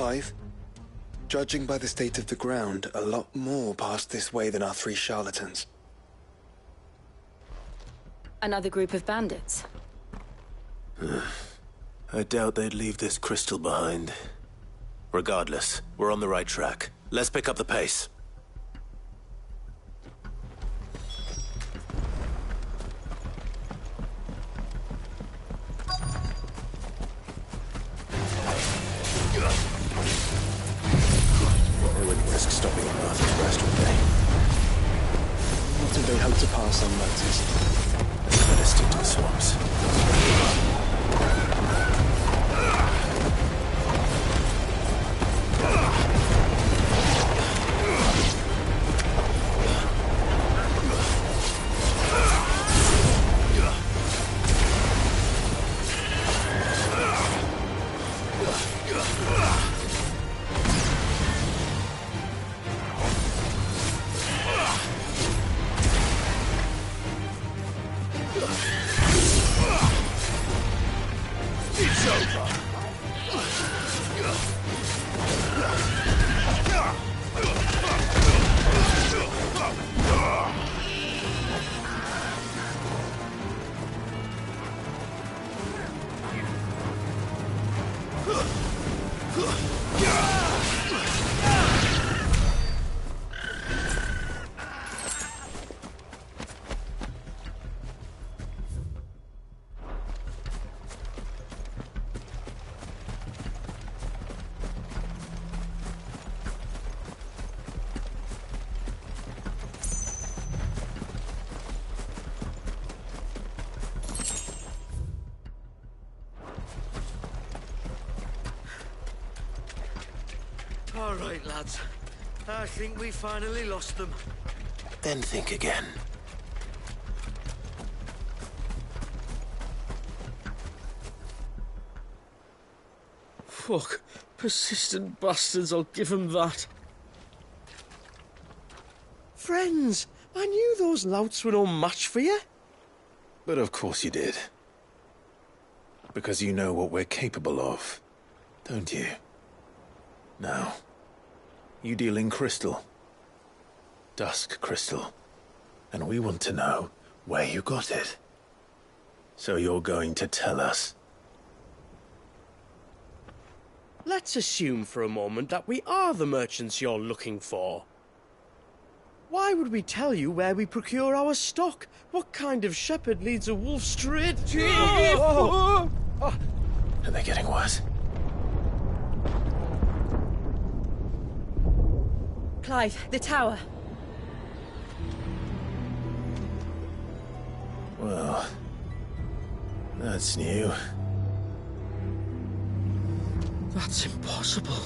Clive, judging by the state of the ground, a lot more passed this way than our 3 charlatans. Another group of bandits? I doubt they'd leave this crystal behind. Regardless, we're on the right track. Let's pick up the pace. They wouldn't risk stopping at Martha's Rest, would they? What do they hope to pass unnoticed? They better stick to the swamps. All right, lads. I think we finally lost them. Then think again. Fuck. Persistent bastards, I'll give them that. Friends, I knew those louts were no match for you. But of course you did. Because you know what we're capable of, don't you? Now, you deal in crystal. Dusk crystal. And we want to know where you got it. So you're going to tell us. Let's assume for a moment that we are the merchants you're looking for. Why would we tell you where we procure our stock? What kind of shepherd leads a wolf straight to... Oh! Oh! Are they getting worse? Clive, the tower. Well, that's new. That's impossible.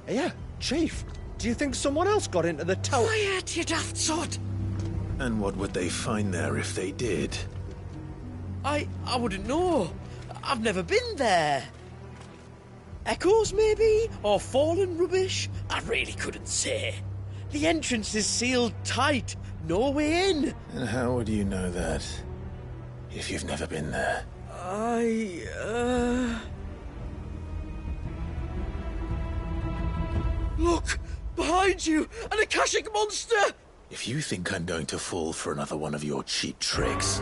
Yeah, Chief. Do you think someone else got into the tower? Quiet, you daft sod! And what would they find there if they did? I wouldn't know. I've never been there. Echoes, maybe? Or fallen rubbish? I really couldn't say. The entrance is sealed tight. No way in. And how would you know that, if you've never been there? Look! Behind you! An Akashic monster! If you think I'm going to fall for another one of your cheap tricks...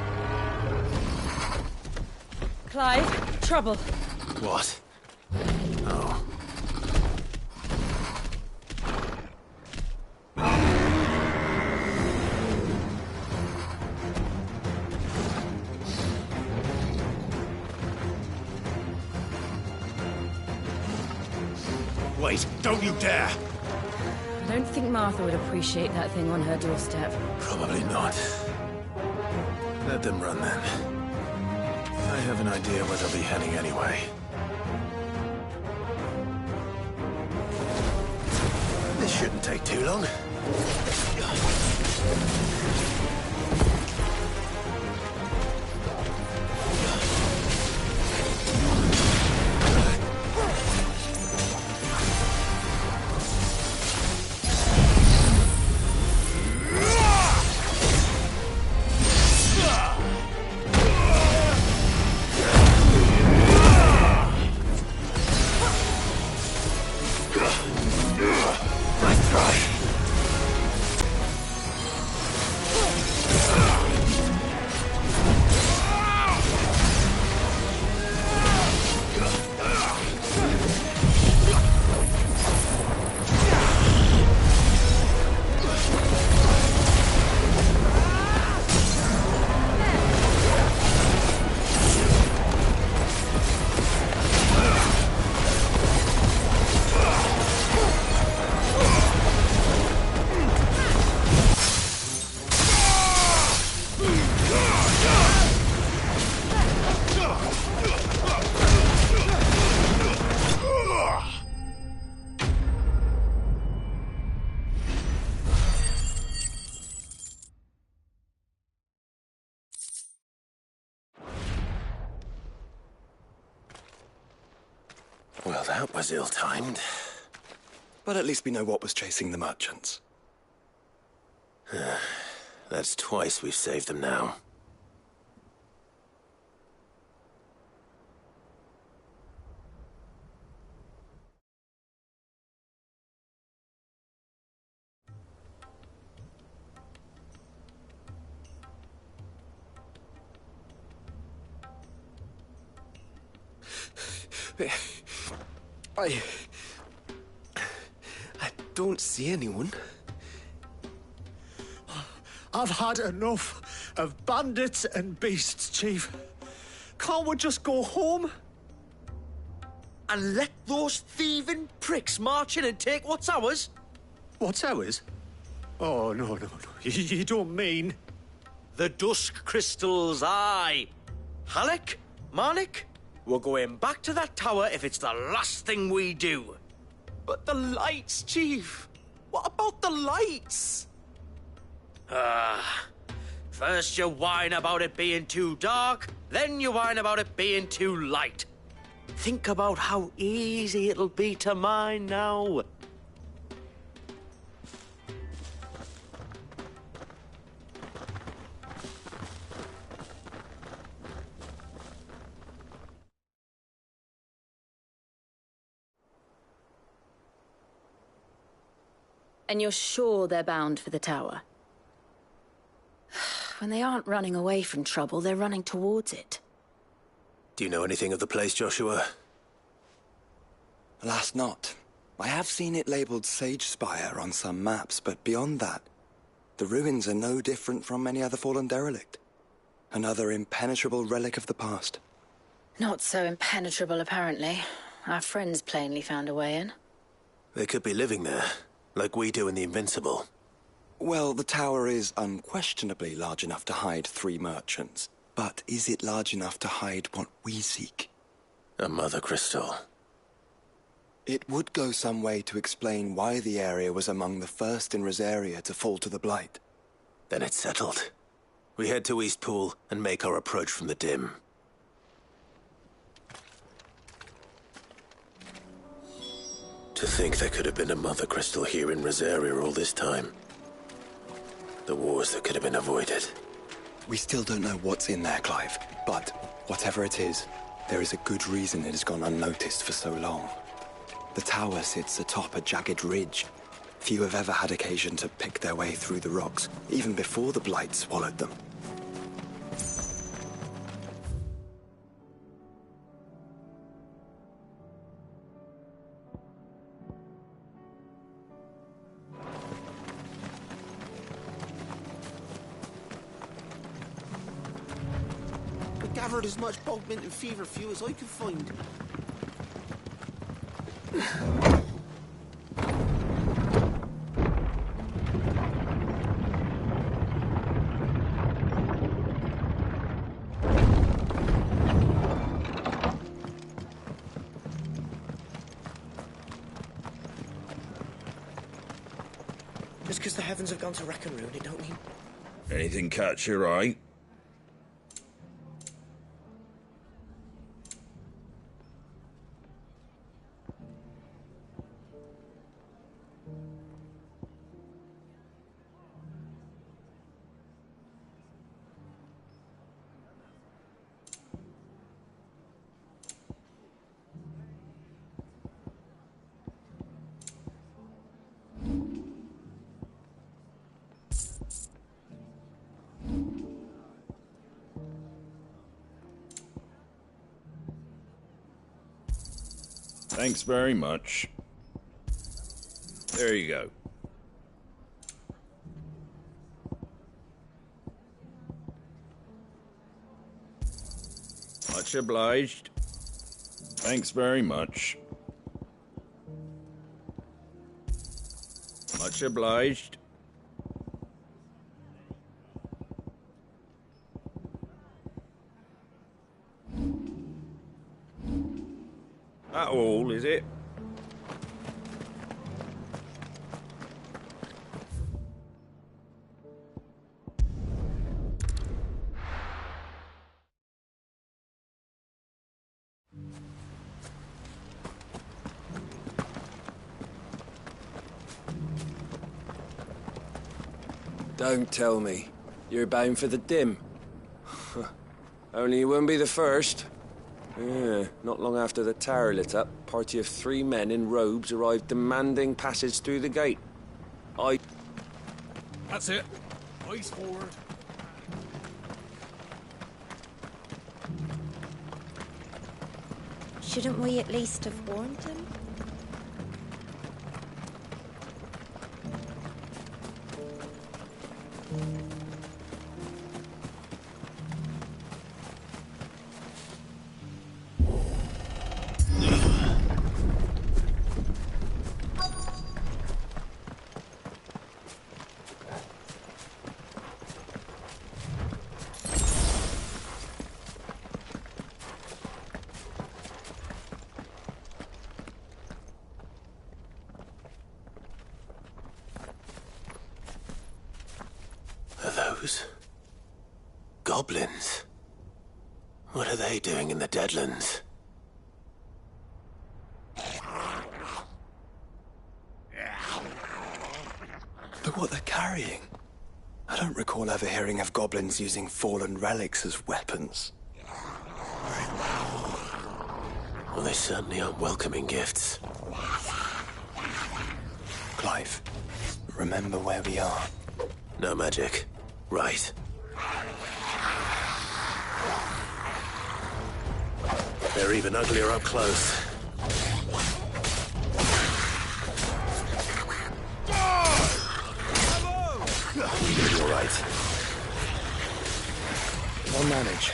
Clive, trouble. What? Oh. Wait, don't you dare! I don't think Martha would appreciate that thing on her doorstep. Probably not. Let them run then. I have an idea where they'll be heading anyway. This shouldn't take too long. That was ill-timed. But at least we know what was chasing the merchants. That's twice we've saved them now. I don't see anyone. I've had enough of bandits and beasts, Chief. Can't we just go home? And let those thieving pricks march in and take what's ours? What's ours? Oh, no. You don't mean... The dusk crystals, aye. Halleck, Marnik, we're going back to that tower if it's the last thing we do. But the lights, Chief. What about the lights? First you whine about it being too dark, then you whine about it being too light. Think about how easy it'll be to mine now. And you're sure they're bound for the tower? When they aren't running away from trouble, they're running towards it. Do you know anything of the place, Joshua? Alas, not. I have seen it labelled Sage Spire on some maps, but beyond that, the ruins are no different from any other fallen derelict. Another impenetrable relic of the past. Not so impenetrable, apparently. Our friends plainly found a way in. They could be living there, like we do in the Invincible. Well, the tower is unquestionably large enough to hide 3 merchants. But is it large enough to hide what we seek? A mother crystal. It would go some way to explain why the area was among the first in Rosaria to fall to the Blight. Then it's settled. We head to Eastpool and make our approach from the dim. To think there could have been a mother crystal here in Rosaria all this time. The wars that could have been avoided. We still don't know what's in there, Clive. But whatever it is, there is a good reason it has gone unnoticed for so long. The tower sits atop a jagged ridge. Few have ever had occasion to pick their way through the rocks, even before the Blight swallowed them. I gathered as much bog mint and feverfew as I could find. Just because the heavens have gone to rack and ruin, it don't mean... Anything catch your eye? Thanks very much. There you go. Much obliged. Thanks very much. Much obliged. That all, is it? Don't tell me. You're bound for the dim. Only you won't be the first. Yeah, not long after the tower lit up, a party of 3 men in robes arrived demanding passage through the gate. That's it. Eyes forward. Shouldn't we at least have warned him? Goblins? What are they doing in the Deadlands? Look what they're carrying. I don't recall ever hearing of goblins using fallen relics as weapons. Well, they certainly aren't welcoming gifts. Clive, remember where we are. No magic. Right. They're even uglier up close. You'll be all right. I'll manage.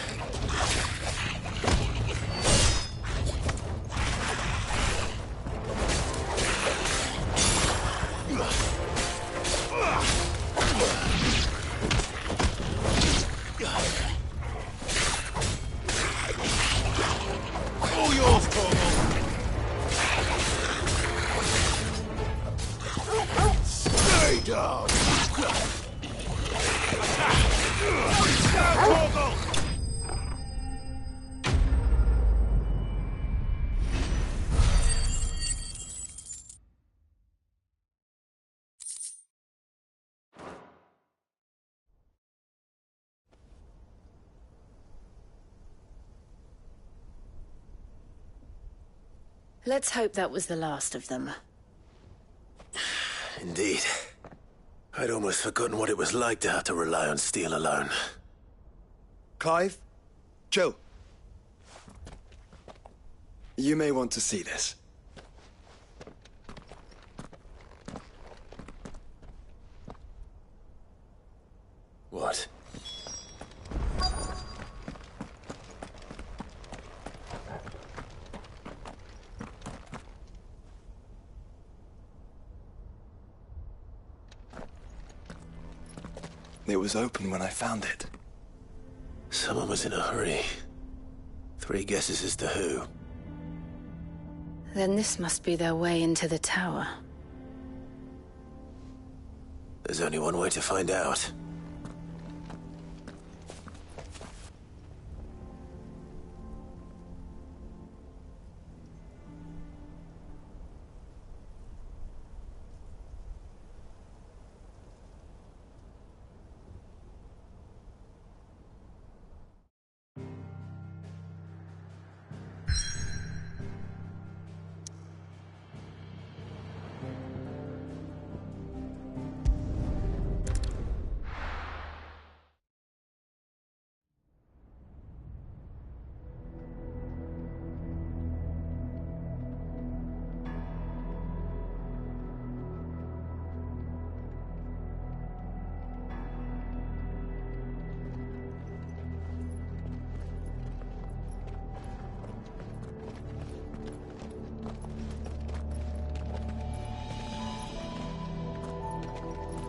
Let's hope that was the last of them. Indeed. I'd almost forgotten what it was like to have to rely on steel alone. Clive? Joe? You may want to see this. What? It was open when I found it. Someone was in a hurry. 3 guesses as to who. Then this must be their way into the tower. There's only one way to find out.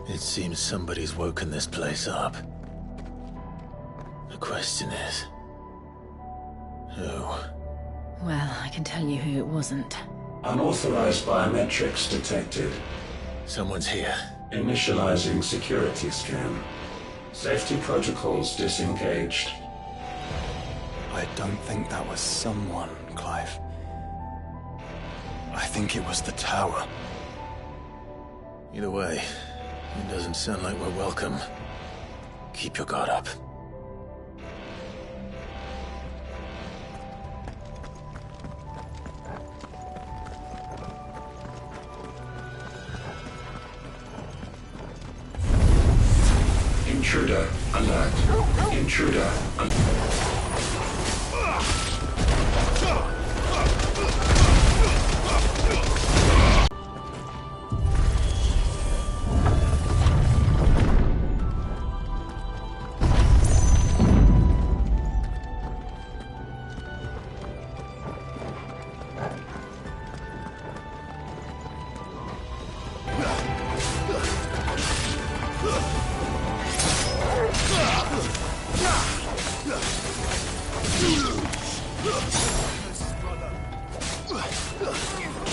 It seems somebody's woken this place up. The question is... who? Well, I can tell you who it wasn't. Unauthorized biometrics detected. Someone's here. Initializing security scan. Safety protocols disengaged. I don't think that was someone, Clive. I think it was the tower. Either way, It doesn't sound like we're welcome. Keep your guard up. Intruder alert. Intruder alert.